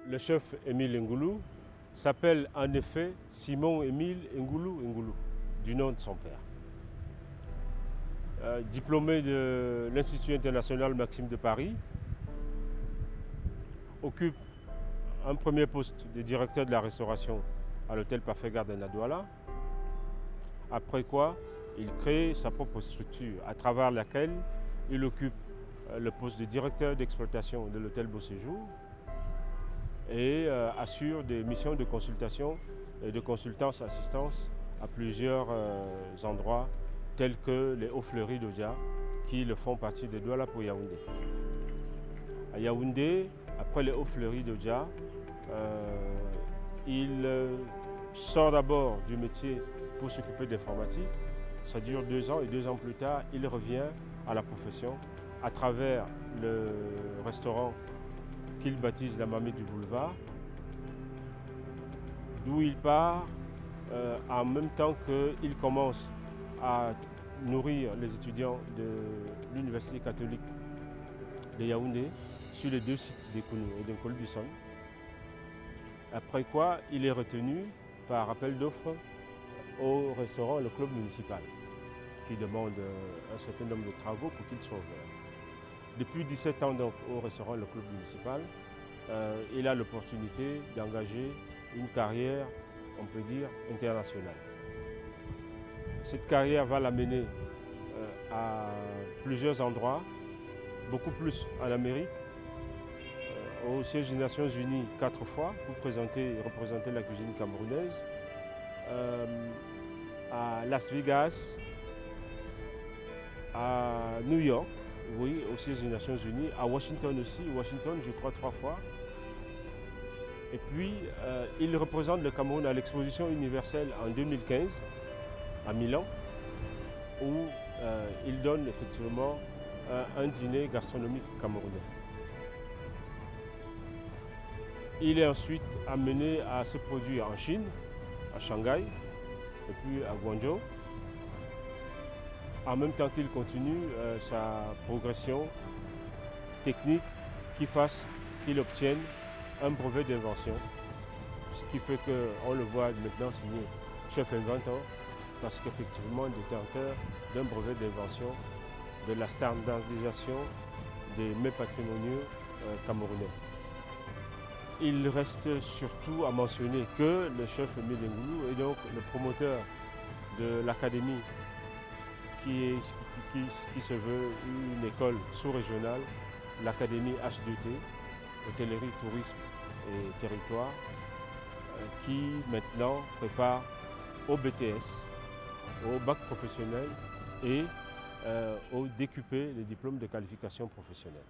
le chef Émile Ngoulou s'appelle en effet Simon Émile Ngoulou Ngoulou, du nom de son père. Diplômé de l'Institut international Maxime de Paris, occupe un premier poste de directeur de la restauration à l'hôtel Parfait Garden à Douala, après quoi il crée sa propre structure à travers laquelle il occupe le poste de directeur d'exploitation de l'hôtel Beau Séjour et assure des missions de consultation et de consultance-assistance à plusieurs endroits tels que les Hauts Fleuris d'Odia qui le font partie de Douala pour Yaoundé. À Yaoundé, après les Hauts Fleuris d'Odia, il sort d'abord du métier pour s'occuper d'informatique. Ça dure 2 ans et 2 ans plus tard, il revient à la profession à travers le restaurant qu'il baptise la Mamie du Boulevard, d'où il part en même temps qu'il commence à nourrir les étudiants de l'Université catholique de Yaoundé sur les 2 sites d'Ekounou et d'Nkol-Bisson. Après quoi, il est retenu par appel d'offres au restaurant Le Club Municipal, qui demande un certain nombre de travaux pour qu'il soit ouvert. Depuis 17 ans donc au restaurant Le Club Municipal, il a l'opportunité d'engager une carrière, on peut dire, internationale. Cette carrière va l'amener à plusieurs endroits, beaucoup plus en Amérique, au siège des Nations Unies 4 fois pour représenter la cuisine camerounaise, à Las Vegas, à New York, oui, au siège des Nations Unies, à Washington aussi, Washington je crois 3 fois. Et puis il représente le Cameroun à l'exposition universelle en 2015 à Milan, où il donne effectivement un dîner gastronomique camerounais. Il est ensuite amené à se produire en Chine, à Shanghai, et puis à Guangzhou, en même temps qu'il continue sa progression technique qui fasse qu'il obtienne un brevet d'invention, ce qui fait qu'on le voit maintenant signé chef inventeur, parce qu'effectivement détenteur d'un brevet d'invention de la standardisation des mets patrimoniaux camerounais. Il reste surtout à mentionner que le chef Émile Ngoulou est donc le promoteur de l'académie qui se veut une école sous-régionale, l'académie H2T, hôtellerie, tourisme et territoire, qui maintenant prépare au BTS, au bac professionnel et au DQP, les diplômes de qualification professionnelle.